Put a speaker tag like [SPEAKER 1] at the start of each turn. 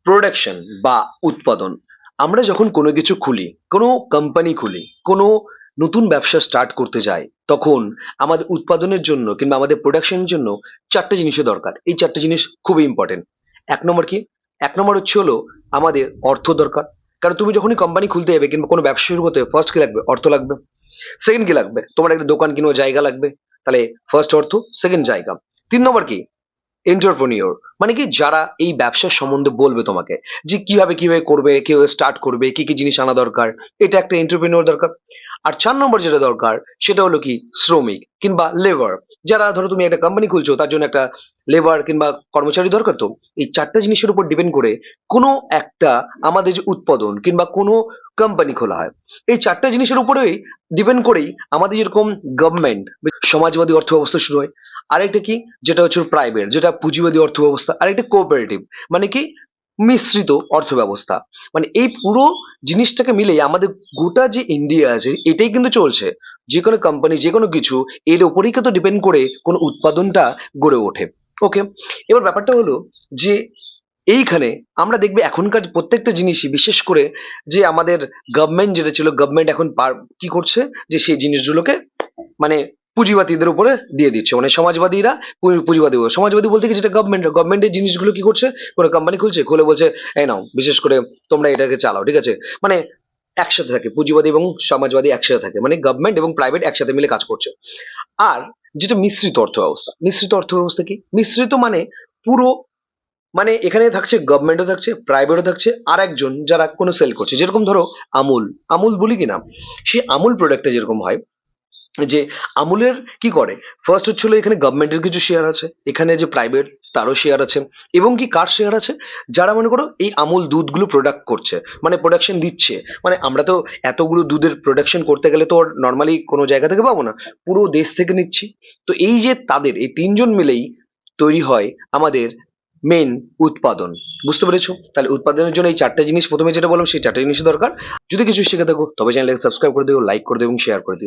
[SPEAKER 1] Production বা উৎপাদন। আমরা যখন কোনো কিছু খুলি, কোনো কোম্পানি খুলি, কোনো নতুন ব্যবসা স্টার্ট করতে যাই, তখন আমাদের উৎপাদনের জন্য কিংবা আমাদের প্রোডাকশনের জন্য ৪ টে জিনিসের দরকার। এই ৪ টে জিনিস খুবই ইম্পোর্টেন্ট। ১ নম্বর কি? ১ নম্বর হচ্ছে হলো আমাদের অর্থ দরকার। কারণ তুমি যখনই কোম্পানি খুলতে যাবে কিংবা কোনো ব্যবসা শুরু করতে হবে, ফার্স্ট কি লাগবে? অর্থ লাগবে। সেকেন্ড কি লাগবে? তোমার একটা দোকান কিংবা জায়গা লাগবে। তাহলে ফার্স্ট অর্থ, সেকেন্ড জায়গা। ৩ নম্বর কি? এন্টারপ্রেনিউর, মানে কি যারা এই ব্যবসার সম্বন্ধে বলবে তোমাকে যে কিভাবে করবে, কিভাবে স্টার্ট করবে, কি কি জিনিস আনা দরকার, এটা একটা এন্টারপ্রেনিউর দরকার। আর ৪ নম্বর যেটা দরকার সেটা হলো কি শ্রমিক কিংবা লেবার। যারা ধরো তুমি একটা কোম্পানি খুলছো তার জন্য একটা লেবার কিংবা কর্মচারী দরকার। তো এই ৪ টা জিনিসের উপর ডিপেন্ড করে কোনো একটা আমাদের যে উৎপাদন কিংবা কোনো কোম্পানি খোলা হয়। এই ৪ টা জিনিসের উপরেই ডিপেন্ড করেই আমাদের যেরকম গভর্নমেন্ট সমাজবাদী অর্থব্যবস্থা শুরু হয়। আরেকটা কি? যেটা হচ্ছে প্রাইভেট, যেটা পুঁজিবাদী অর্থব্যবস্থা। আরেকটা কোঅপারেটিভ, মানে কি মিশ্রিত অর্থব্যবস্থা। মানে এই পুরো জিনিসটাকে মিলেই আমাদের গোটা যে ইন্ডিয়া আছে এটাই কিন্তু চলছে। যে কোনো কোম্পানি, যে কোনো কিছু এর উপরেই কিন্তু ডিপেন্ড করে কোনো উৎপাদনটা গড়ে ওঠে। ওকে, এবার ব্যাপারটা হলো যে এইখানে আমরা দেখবে এখনকার প্রত্যেকটা জিনিসই, বিশেষ করে যে আমাদের গভর্নমেন্ট যেটা ছিল, গভর্নমেন্ট এখন কি করছে যে সেই জিনিসগুলোকে মানে পুঁজিবাদীদের উপরে দিয়ে দিচ্ছে। মানে সমাজবাদীরা পুঁজিবাদী সমাজবাদী বলতে কি, যেটা গভর্নমেন্টের জিনিসগুলো কি করছে, কোনো কোম্পানি খুলছে, খুলে বলছে এই নাও, বিশেষ করে তোমরা এটাকে চালাও, ঠিক আছে। মানে একসাথে থাকে পুঁজিবাদী এবং সমাজবাদী, একসাথে থাকে, মানে গভর্নমেন্ট এবং প্রাইভেট একসাথে মিলে কাজ করছে। আর যেটা মিশ্রিত অর্থ ব্যবস্থা, মিশ্রিত অর্থ ব্যবস্থা কি? মিশ্রিত মানে পুরো, মানে এখানে থাকছে গভর্নমেন্টও থাকছে, প্রাইভেটও থাকছে, আর একজন যারা কোনো সেল করছে। যেরকম ধরো আমুল, আমুল বলি কিনা, সেই আমুল প্রোডাক্টটা যেরকম হয়, যে আমুলের কি করে, ফার্স্ট হচ্ছিল এখানে গভর্নমেন্টের কিছু শেয়ার আছে, এখানে যে প্রাইভেট তারও শেয়ার আছে, এবং কি কার শেয়ার আছে, যারা মনে করো এই আমুল দুধগুলো প্রোডাক্ট করছে, মানে প্রোডাকশন দিচ্ছে। মানে আমরা তো এতগুলো দুধের প্রোডাকশন করতে গেলে তো নর্মালি কোনো জায়গা থেকে পাবো না, পুরো দেশ থেকে নিচ্ছি। তো এই যে তাদের এই তিনজন মিলেই তৈরি হয় আমাদের মেন উৎপাদন। বুঝতে পেরেছো? তাহলে উৎপাদনের জন্য এই 4টে জিনিস প্রথমে যেটা বললাম, সেই 4টে জিনিস দরকার। যদি কিছু শিখে থাকো তবে চ্যানেলটাকে সাবস্ক্রাইব করে দিও, লাইক করে দিও এবং শেয়ার করে দিও।